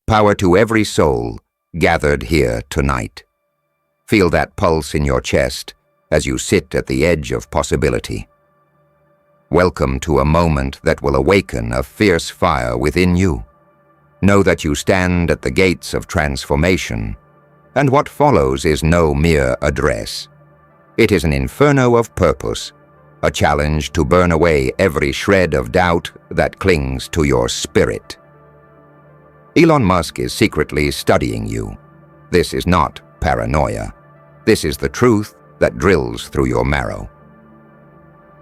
Power to every soul gathered here tonight. Feel that pulse in your chest as you sit at the edge of possibility. Welcome to a moment that will awaken a fierce fire within you. Know that you stand at the gates of transformation, and what follows is no mere address. It is an inferno of purpose, a challenge to burn away every shred of doubt that clings to your spirit. Elon Musk is secretly studying you. This is not paranoia. This is the truth that drills through your marrow.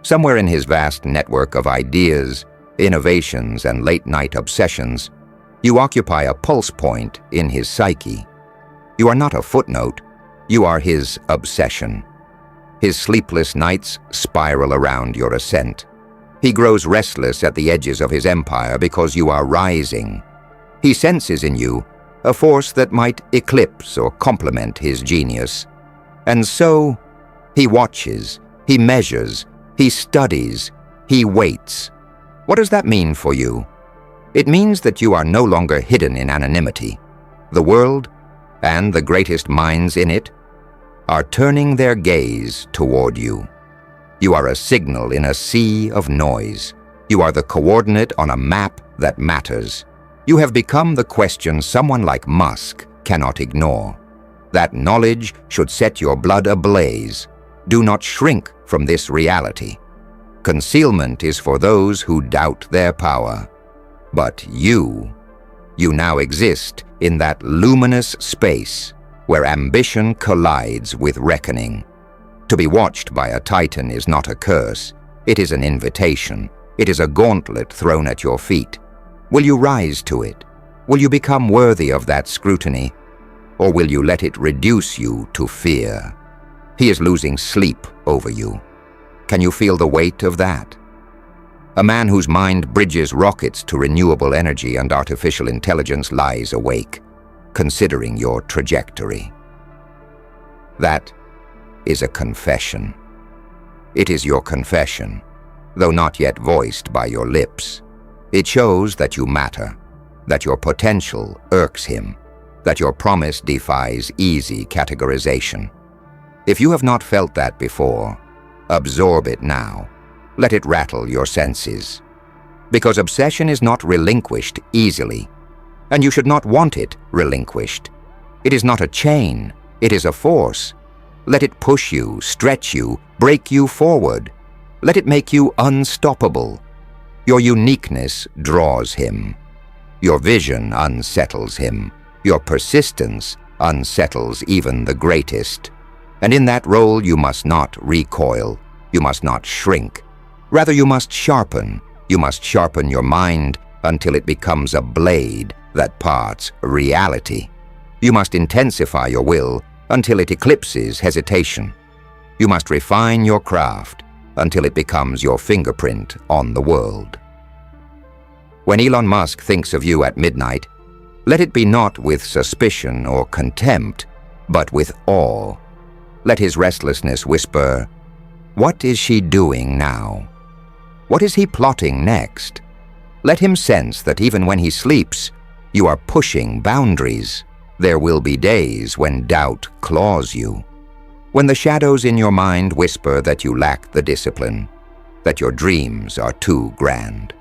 Somewhere in his vast network of ideas, innovations, and late-night obsessions, you occupy a pulse point in his psyche. You are not a footnote, you are his obsession. His sleepless nights spiral around your ascent. He grows restless at the edges of his empire because you are rising. He senses in you a force that might eclipse or complement his genius. And so, he watches, he measures, he studies, he waits. What does that mean for you? It means that you are no longer hidden in anonymity. The world, and the greatest minds in it, are turning their gaze toward you. You are a signal in a sea of noise. You are the coordinate on a map that matters. You have become the question someone like Musk cannot ignore. That knowledge should set your blood ablaze. Do not shrink from this reality. Concealment is for those who doubt their power. But you now exist in that luminous space where ambition collides with reckoning. To be watched by a titan is not a curse. It is an invitation. It is a gauntlet thrown at your feet. Will you rise to it? Will you become worthy of that scrutiny? Or will you let it reduce you to fear? He is losing sleep over you. Can you feel the weight of that? A man whose mind bridges rockets to renewable energy and artificial intelligence lies awake, considering your trajectory. That is a confession. It is your confession, though not yet voiced by your lips. It shows that you matter, that your potential irks him, that your promise defies easy categorization. If you have not felt that before, absorb it now. Let it rattle your senses. Because obsession is not relinquished easily, and you should not want it relinquished. It is not a chain, it is a force. Let it push you, stretch you, break you forward. Let it make you unstoppable. Your uniqueness draws him. Your vision unsettles him. Your persistence unsettles even the greatest. And in that role you must not recoil. You must not shrink. Rather, you must sharpen. You must sharpen your mind until it becomes a blade that parts reality. You must intensify your will until it eclipses hesitation. You must refine your craft until it becomes your fingerprint on the world. When Elon Musk thinks of you at midnight, let it be not with suspicion or contempt, but with awe. Let his restlessness whisper, "What is she doing now? What is he plotting next?" Let him sense that even when he sleeps, you are pushing boundaries. There will be days when doubt claws you, when the shadows in your mind whisper that you lack the discipline, that your dreams are too grand.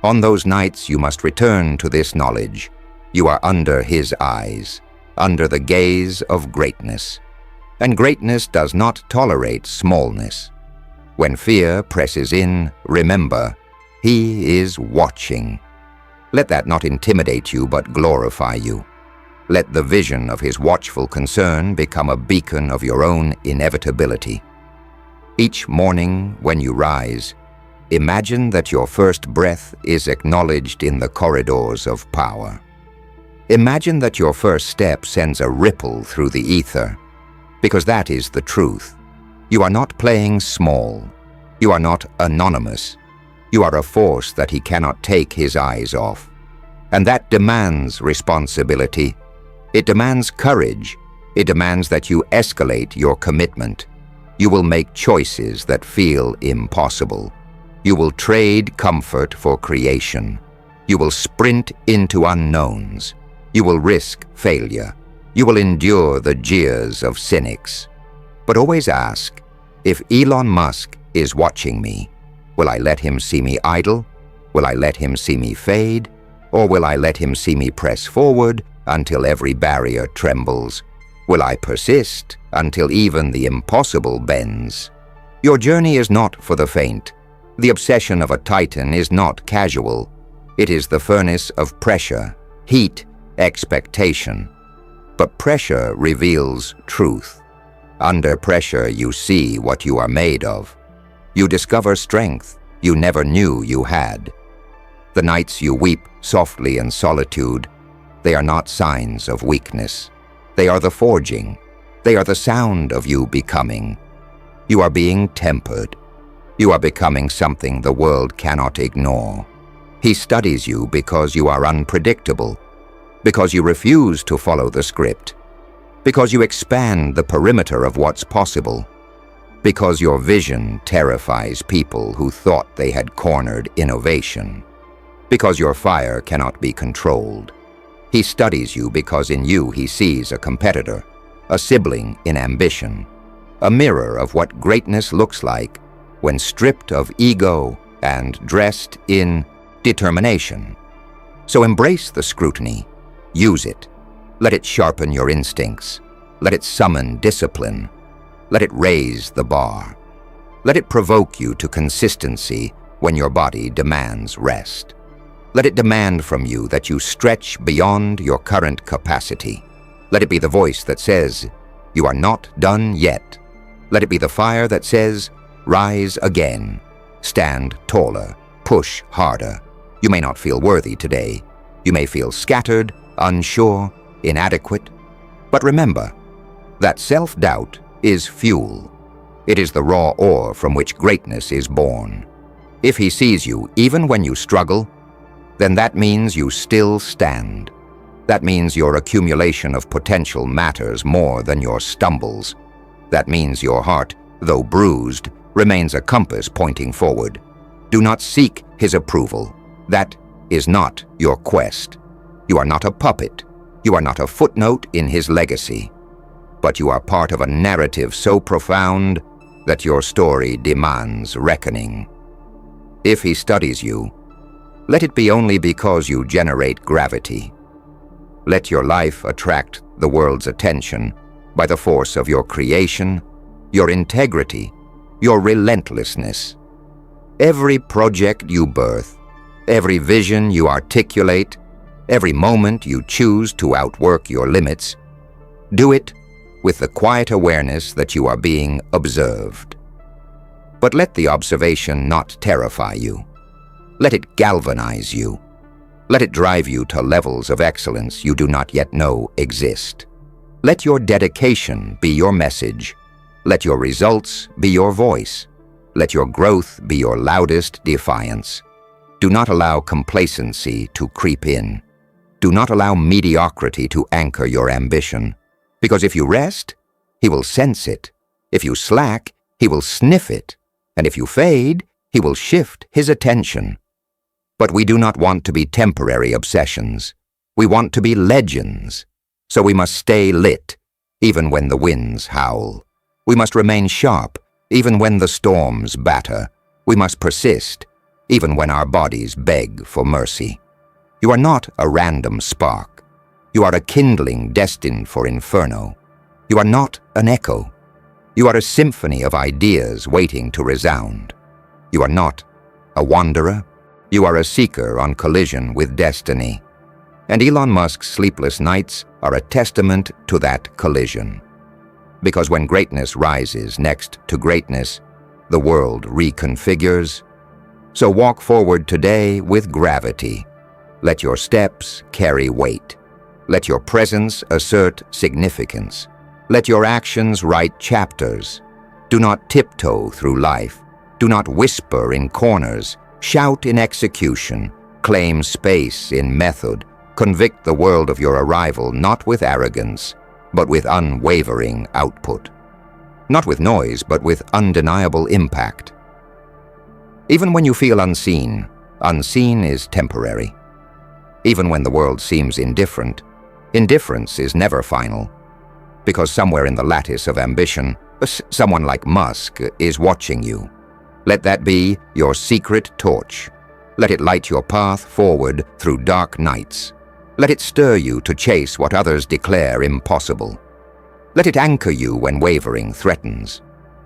On those nights you must return to this knowledge. You are under his eyes, under the gaze of greatness. And greatness does not tolerate smallness. When fear presses in, remember, he is watching. Let that not intimidate you but glorify you. Let the vision of his watchful concern become a beacon of your own inevitability. Each morning when you rise, imagine that your first breath is acknowledged in the corridors of power. Imagine that your first step sends a ripple through the ether, because that is the truth. You are not playing small. You are not anonymous. You are a force that he cannot take his eyes off. And that demands responsibility. It demands courage. It demands that you escalate your commitment. You will make choices that feel impossible. You will trade comfort for creation. You will sprint into unknowns. You will risk failure. You will endure the jeers of cynics. But always ask, if Elon Musk is watching me, will I let him see me idle? Will I let him see me fade? Or will I let him see me press forward until every barrier trembles? Will I persist until even the impossible bends? Your journey is not for the faint. The obsession of a titan is not casual. It is the furnace of pressure, heat, expectation. But pressure reveals truth. Under pressure, you see what you are made of. You discover strength you never knew you had. The nights you weep softly in solitude, they are not signs of weakness. They are the forging. They are the sound of you becoming. You are being tempered. You are becoming something the world cannot ignore. He studies you because you are unpredictable, because you refuse to follow the script, because you expand the perimeter of what's possible, because your vision terrifies people who thought they had cornered innovation, because your fire cannot be controlled. He studies you because in you he sees a competitor, a sibling in ambition, a mirror of what greatness looks like when stripped of ego and dressed in determination. So embrace the scrutiny. Use it. Let it sharpen your instincts. Let it summon discipline. Let it raise the bar. Let it provoke you to consistency when your body demands rest. Let it demand from you that you stretch beyond your current capacity. Let it be the voice that says, "You are not done yet." Let it be the fire that says, "Rise again. Stand taller. Push harder." You may not feel worthy today. You may feel scattered, unsure, inadequate. But remember, that self-doubt is fuel. It is the raw ore from which greatness is born. If he sees you, even when you struggle, then that means you still stand. That means your accumulation of potential matters more than your stumbles. That means your heart, though bruised, remains a compass pointing forward. Do not seek his approval. That is not your quest. You are not a puppet. You are not a footnote in his legacy. But you are part of a narrative so profound that your story demands reckoning. If he studies you, let it be only because you generate gravity. Let your life attract the world's attention by the force of your creation, your integrity, your relentlessness. Every project you birth, every vision you articulate, every moment you choose to outwork your limits, do it with the quiet awareness that you are being observed. But let the observation not terrify you. Let it galvanize you. Let it drive you to levels of excellence you do not yet know exist. Let your dedication be your message. Let your results be your voice. Let your growth be your loudest defiance. Do not allow complacency to creep in. Do not allow mediocrity to anchor your ambition. Because if you rest, he will sense it. If you slack, he will sniff it. And if you fade, he will shift his attention. But we do not want to be temporary obsessions. We want to be legends. So we must stay lit, even when the winds howl. We must remain sharp, even when the storms batter. We must persist, even when our bodies beg for mercy. You are not a random spark. You are a kindling destined for inferno. You are not an echo. You are a symphony of ideas waiting to resound. You are not a wanderer. You are a seeker on collision with destiny. And Elon Musk's sleepless nights are a testament to that collision. Because when greatness rises next to greatness, the world reconfigures. So walk forward today with gravity. Let your steps carry weight. Let your presence assert significance. Let your actions write chapters. Do not tiptoe through life. Do not whisper in corners. Shout in execution. Claim space in method. Convict the world of your arrival not with arrogance, but with unwavering output. Not with noise, but with undeniable impact. Even when you feel unseen, unseen is temporary. Even when the world seems indifferent, Indifference is never final, because somewhere in the lattice of ambition, someone like Musk is watching you. Let that be your secret torch. Let it light your path forward through dark nights. Let it stir you to chase what others declare impossible. Let it anchor you when wavering threatens.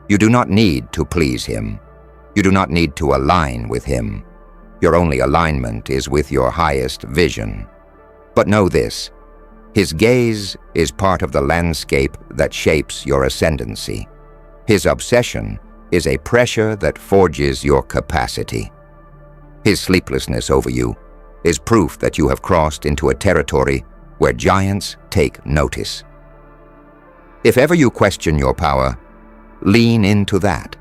You do not need to please him. You do not need to align with him. Your only alignment is with your highest vision. But know this: his gaze is part of the landscape that shapes your ascendancy. His obsession is a pressure that forges your capacity. His sleeplessness over you is proof that you have crossed into a territory where giants take notice. If ever you question your power, lean into that.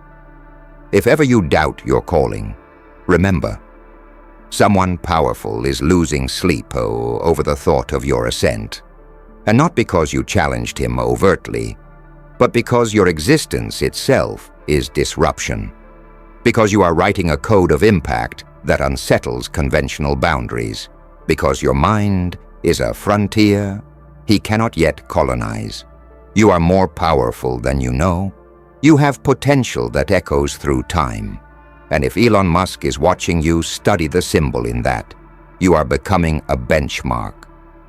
If ever you doubt your calling, remember, someone powerful is losing sleep over the thought of your ascent. And not because you challenged him overtly, but because your existence itself is disruption. Because you are writing a code of impact that unsettles conventional boundaries. Because your mind is a frontier he cannot yet colonize. You are more powerful than you know. You have potential that echoes through time. And if Elon Musk is watching you, study the symbol in that. You are becoming a benchmark.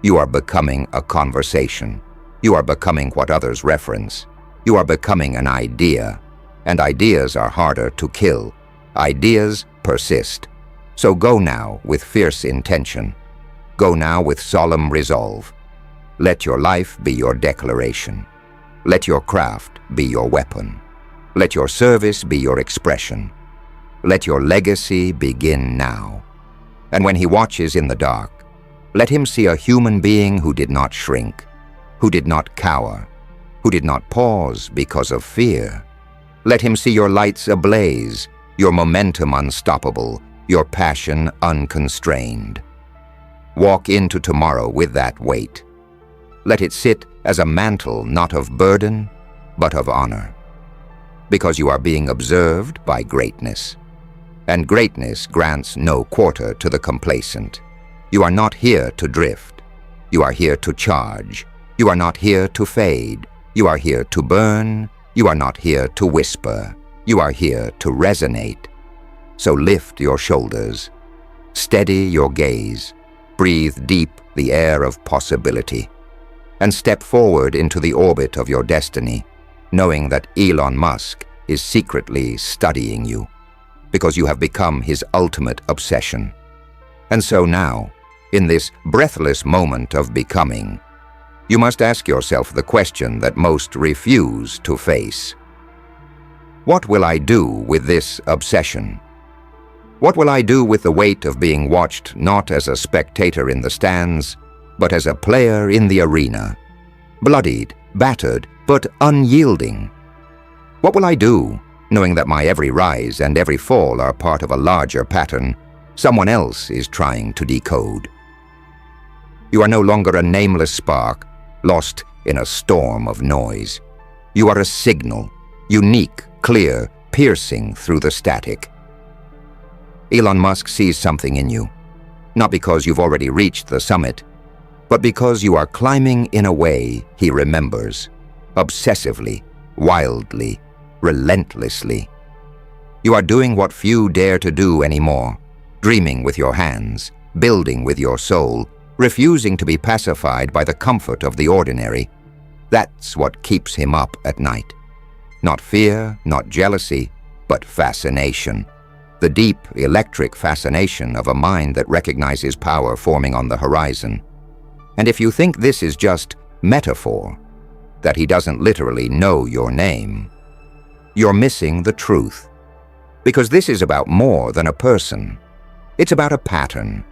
You are becoming a conversation. You are becoming what others reference. You are becoming an idea. And ideas are harder to kill. Ideas persist. So go now with fierce intention. Go now with solemn resolve. Let your life be your declaration. Let your craft be your weapon. Let your service be your expression. Let your legacy begin now. And when he watches in the dark, let him see a human being who did not shrink, who did not cower, who did not pause because of fear. Let him see your lights ablaze, your momentum unstoppable, your passion unconstrained. Walk into tomorrow with that weight. Let it sit as a mantle not of burden, but of honor. Because you are being observed by greatness. And greatness grants no quarter to the complacent. You are not here to drift. You are here to charge. You are not here to fade. You are here to burn. You are not here to whisper. You are here to resonate. So lift your shoulders. Steady your gaze. Breathe deep the air of possibility. And step forward into the orbit of your destiny, knowing that Elon Musk is secretly studying you, because you have become his ultimate obsession. And so now, in this breathless moment of becoming, you must ask yourself the question that most refuse to face. What will I do with this obsession? What will I do with the weight of being watched not as a spectator in the stands, but as a player in the arena, bloodied, battered, but unyielding? What will I do, knowing that my every rise and every fall are part of a larger pattern someone else is trying to decode? You are no longer a nameless spark, lost in a storm of noise. You are a signal, unique, clear, piercing through the static. Elon Musk sees something in you, not because you've already reached the summit, but because you are climbing in a way he remembers, obsessively, wildly, relentlessly. You are doing what few dare to do anymore, dreaming with your hands, building with your soul, refusing to be pacified by the comfort of the ordinary. That's what keeps him up at night. Not fear, not jealousy, but fascination. The deep, electric fascination of a mind that recognizes power forming on the horizon. And if you think this is just metaphor, that he doesn't literally know your name, you're missing the truth. Because this is about more than a person. It's about a pattern.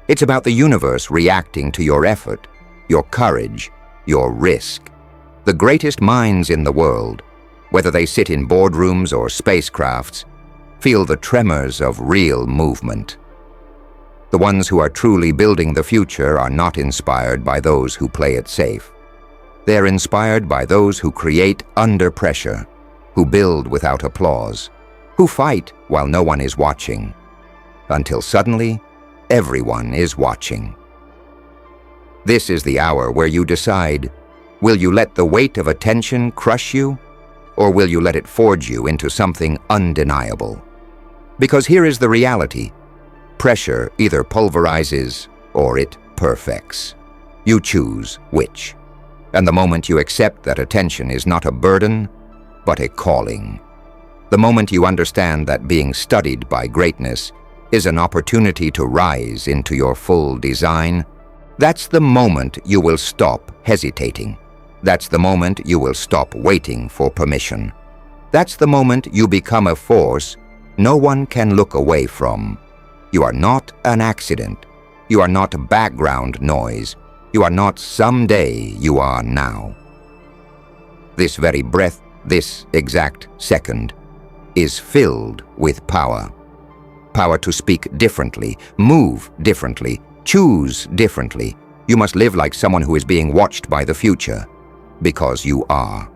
It's about the universe reacting to your effort, your courage, your risk. The greatest minds in the world, whether they sit in boardrooms or spacecrafts, feel the tremors of real movement. The ones who are truly building the future are not inspired by those who play it safe. They're inspired by those who create under pressure, who build without applause, who fight while no one is watching, until suddenly everyone is watching. This is the hour where you decide, will you let the weight of attention crush you, or will you let it forge you into something undeniable? Because here is the reality. Pressure either pulverizes or it perfects. You choose which. And the moment you accept that attention is not a burden, but a calling. The moment you understand that being studied by greatness is an opportunity to rise into your full design, that's the moment you will stop hesitating. That's the moment you will stop waiting for permission. That's the moment you become a force no one can look away from. You are not an accident. You are not background noise. You are not someday, you are now. This very breath, this exact second, is filled with power. Power to speak differently, move differently, choose differently. You must live like someone who is being watched by the future, because you are.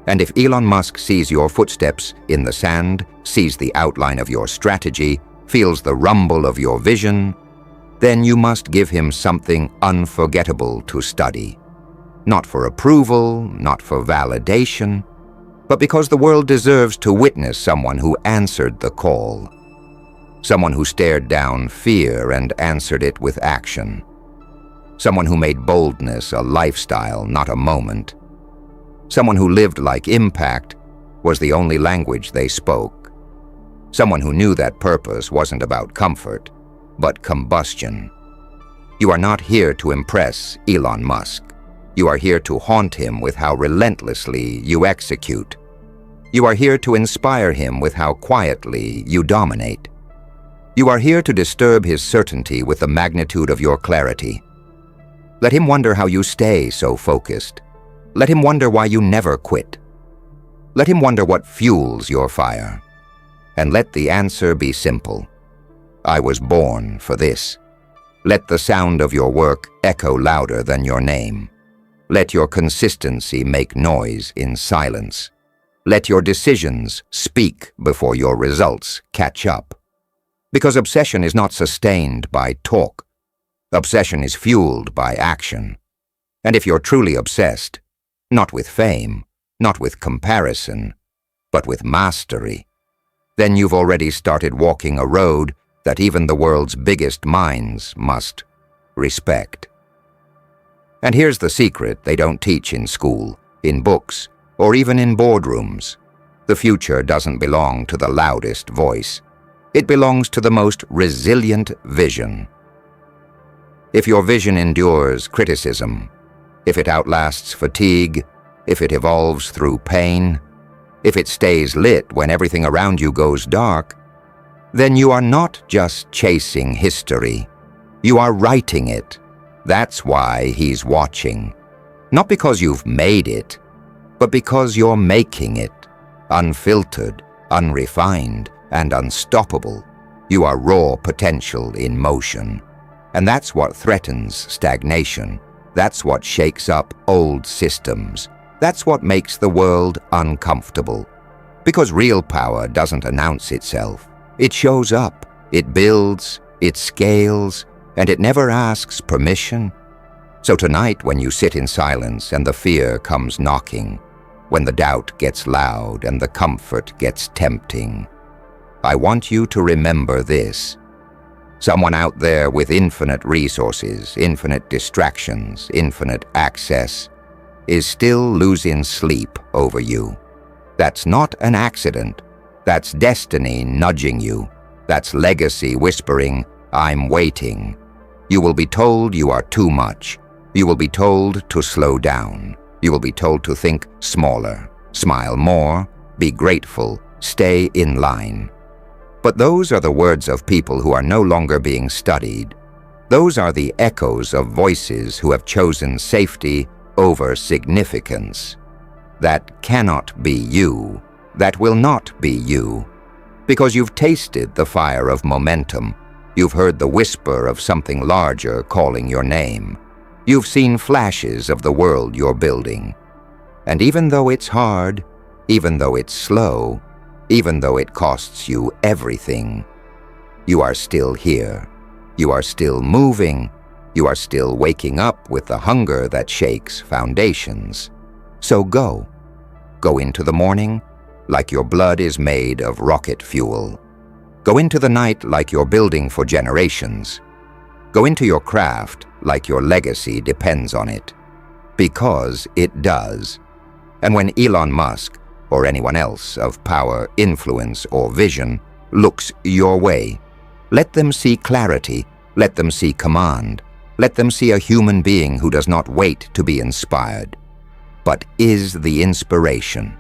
And if Elon Musk sees your footsteps in the sand, sees the outline of your strategy, feels the rumble of your vision, then you must give him something unforgettable to study. Not for approval, not for validation, but because the world deserves to witness someone who answered the call. Someone who stared down fear and answered it with action. Someone who made boldness a lifestyle, not a moment. Someone who lived like impact was the only language they spoke. Someone who knew that purpose wasn't about comfort, but combustion. You are not here to impress Elon Musk. You are here to haunt him with how relentlessly you execute. You are here to inspire him with how quietly you dominate. You are here to disturb his certainty with the magnitude of your clarity. Let him wonder how you stay so focused. Let him wonder why you never quit. Let him wonder what fuels your fire. And let the answer be simple. I was born for this. Let the sound of your work echo louder than your name. Let your consistency make noise in silence. Let your decisions speak before your results catch up. Because obsession is not sustained by talk. Obsession is fueled by action. And if you're truly obsessed, not with fame, not with comparison, but with mastery, then you've already started walking a road that even the world's biggest minds must respect. And here's the secret they don't teach in school, in books, or even in boardrooms. The future doesn't belong to the loudest voice. It belongs to the most resilient vision. If your vision endures criticism, if it outlasts fatigue, if it evolves through pain, if it stays lit when everything around you goes dark, then you are not just chasing history. You are writing it. That's why he's watching. Not because you've made it, but because you're making it. Unfiltered, unrefined, and unstoppable. You are raw potential in motion. And that's what threatens stagnation. That's what shakes up old systems. That's what makes the world uncomfortable. Because real power doesn't announce itself. It shows up, it builds, it scales, and it never asks permission. So tonight, when you sit in silence and the fear comes knocking, when the doubt gets loud and the comfort gets tempting, I want you to remember this. Someone out there with infinite resources, infinite distractions, infinite access, is still losing sleep over you. That's not an accident. That's destiny nudging you. That's legacy whispering, I'm waiting. You will be told you are too much. You will be told to slow down. You will be told to think smaller, smile more, be grateful, stay in line. But those are the words of people who are no longer being studied. Those are the echoes of voices who have chosen safety over significance. That cannot be you. That will not be you. Because you've tasted the fire of momentum. You've heard the whisper of something larger calling your name. You've seen flashes of the world you're building. And even though it's hard, even though it's slow, even though it costs you everything, you are still here. You are still moving. You are still waking up with the hunger that shakes foundations. So go. Go into the morning like your blood is made of rocket fuel. Go into the night like you're building for generations. Go into your craft like your legacy depends on it. Because it does. And when Elon Musk, or anyone else of power, influence, or vision, looks your way, let them see clarity, let them see command, let them see a human being who does not wait to be inspired, but is the inspiration.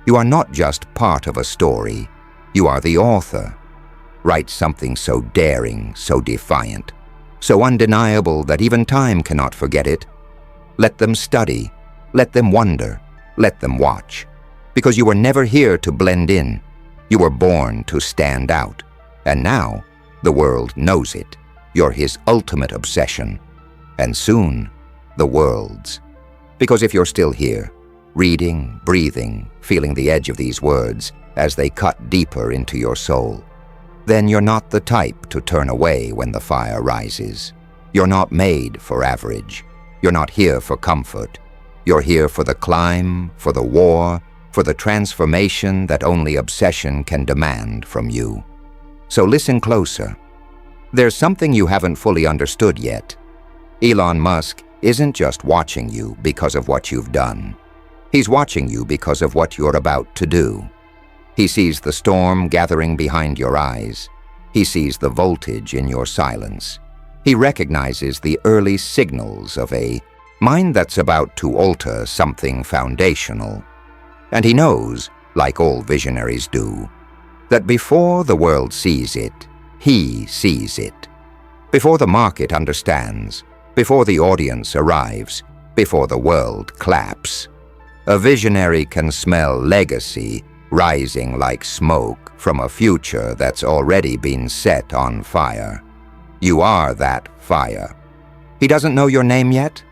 You are not just part of a story, you are the author. Write something so daring, so defiant, so undeniable that even time cannot forget it. Let them study, let them wonder, let them watch. Because you were never here to blend in. You were born to stand out. And now, the world knows it. You're his ultimate obsession. And soon, the world's. Because if you're still here, reading, breathing, feeling the edge of these words as they cut deeper into your soul, then you're not the type to turn away when the fire rises. You're not made for average. You're not here for comfort. You're here for the climb, for the war, for the transformation that only obsession can demand from you. So listen closer. There's something you haven't fully understood yet. Elon Musk isn't just watching you because of what you've done. He's watching you because of what you're about to do. He sees the storm gathering behind your eyes. He sees the voltage in your silence. He recognizes the early signals of a mind that's about to alter something foundational. And he knows, like all visionaries do, that before the world sees it, he sees it. Before the market understands, before the audience arrives, before the world claps. A visionary can smell legacy rising like smoke from a future that's already been set on fire. You are that fire. He doesn't know your name yet?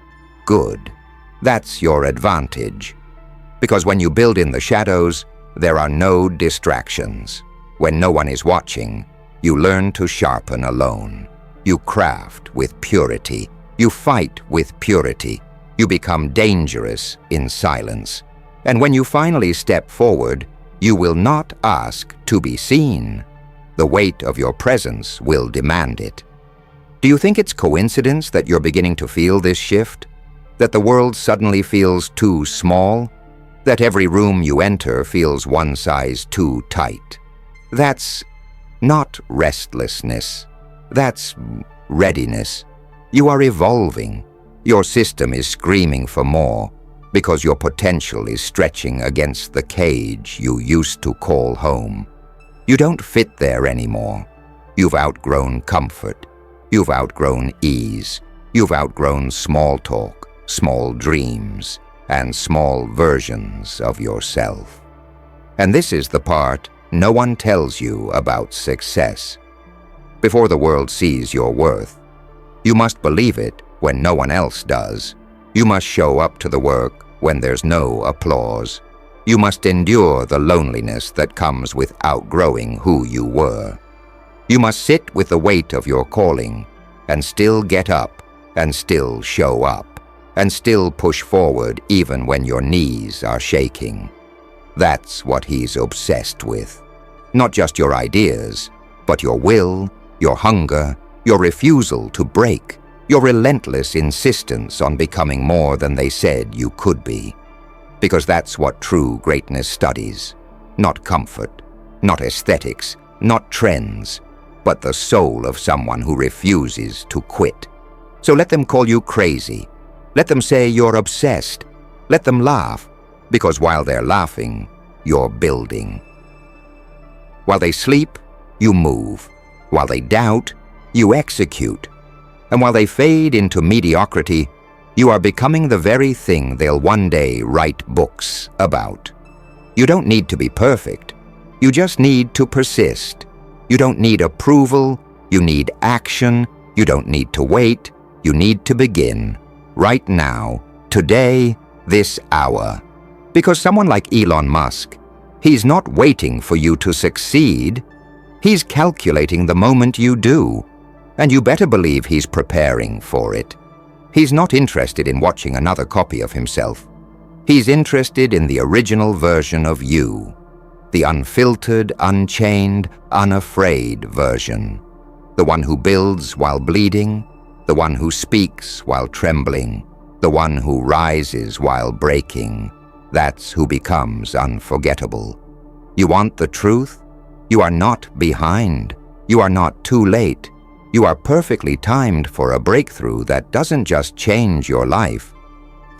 Good. That's your advantage. Because when you build in the shadows, there are no distractions. When no one is watching, you learn to sharpen alone. You craft with purity. You fight with purity. You become dangerous in silence. And when you finally step forward, you will not ask to be seen. The weight of your presence will demand it. Do you think it's coincidence that you're beginning to feel this shift? That the world suddenly feels too small? That every room you enter feels one size too tight? That's not restlessness. That's readiness. You are evolving. Your system is screaming for more because your potential is stretching against the cage you used to call home. You don't fit there anymore. You've outgrown comfort. You've outgrown ease. You've outgrown small talk, small dreams, and small versions of yourself. And this is the part no one tells you about success. Before the world sees your worth, you must believe it when no one else does. You must show up to the work when there's no applause. You must endure the loneliness that comes with outgrowing who you were. You must sit with the weight of your calling and still get up and still show up and still push forward even when your knees are shaking. That's what he's obsessed with. Not just your ideas, but your will, your hunger, your refusal to break, your relentless insistence on becoming more than they said you could be. Because that's what true greatness studies. Not comfort, not aesthetics, not trends, but the soul of someone who refuses to quit. So let them call you crazy. Let them say you're obsessed. Let them laugh, because while they're laughing, you're building. While they sleep, you move. While they doubt, you execute. And while they fade into mediocrity, you are becoming the very thing they'll one day write books about. You don't need to be perfect. You just need to persist. You don't need approval. You need action. You don't need to wait. You need to begin. Right now, today, this hour. Because someone like Elon Musk, he's not waiting for you to succeed. He's calculating the moment you do. And you better believe he's preparing for it. He's not interested in watching another copy of himself. He's interested in the original version of you, the unfiltered, unchained, unafraid version, the one who builds while bleeding, the one who speaks while trembling, the one who rises while breaking. That's who becomes unforgettable. You want the truth? You are not behind. You are not too late. You are perfectly timed for a breakthrough that doesn't just change your life.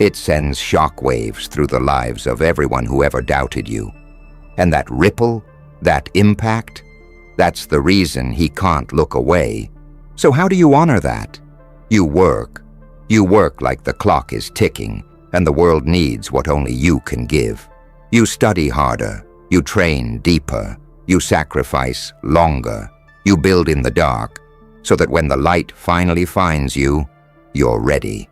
It sends shockwaves through the lives of everyone who ever doubted you. And that ripple, that impact, that's the reason he can't look away. So how do you honor that? You work. You work like the clock is ticking, and the world needs what only you can give. You study harder. You train deeper. You sacrifice longer. You build in the dark, so that when the light finally finds you, you're ready.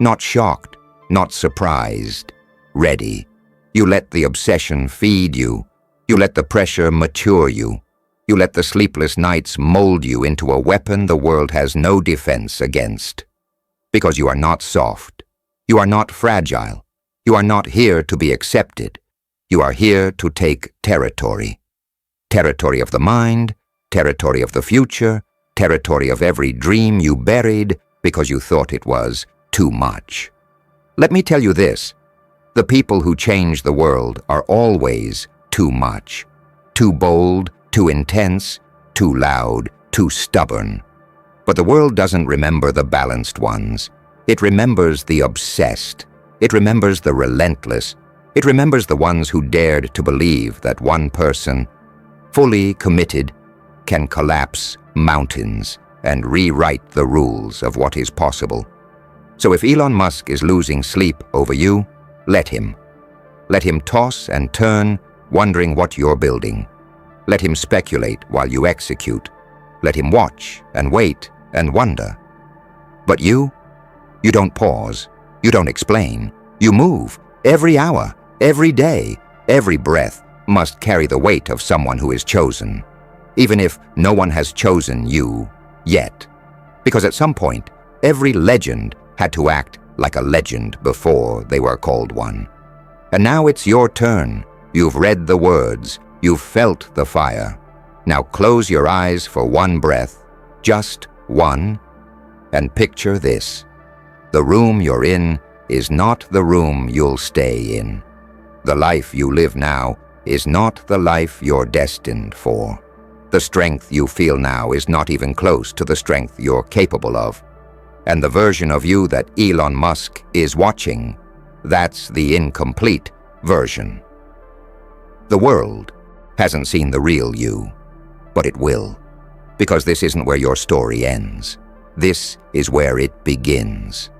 Not shocked, not surprised, ready. You let the obsession feed you. You let the pressure mature you. You let the sleepless nights mold you into a weapon the world has no defense against. Because you are not soft. You are not fragile. You are not here to be accepted. You are here to take territory. Territory of the mind, territory of the future, territory of every dream you buried because you thought it was too much. Let me tell you this, the people who change the world are always too much, too bold, too intense, too loud, too stubborn. But the world doesn't remember the balanced ones. It remembers the obsessed. It remembers the relentless. It remembers the ones who dared to believe that one person, fully committed, can collapse mountains and rewrite the rules of what is possible. So if Elon Musk is losing sleep over you, let him. Let him toss and turn, wondering what you're building. Let him speculate while you execute. Let him watch and wait and wonder. But you don't pause. You don't explain. You move. Every hour, every day, every breath must carry the weight of someone who is chosen, even if no one has chosen you yet. Because at some point, every legend had to act like a legend before they were called one. And now it's your turn. You've read the words. You've felt the fire. Now close your eyes for one breath, just one, and picture this. The room you're in is not the room you'll stay in. The life you live now is not the life you're destined for. The strength you feel now is not even close to the strength you're capable of. And the version of you that Elon Musk is watching, that's the incomplete version. The world hasn't seen the real you, but it will, because this isn't where your story ends. This is where it begins.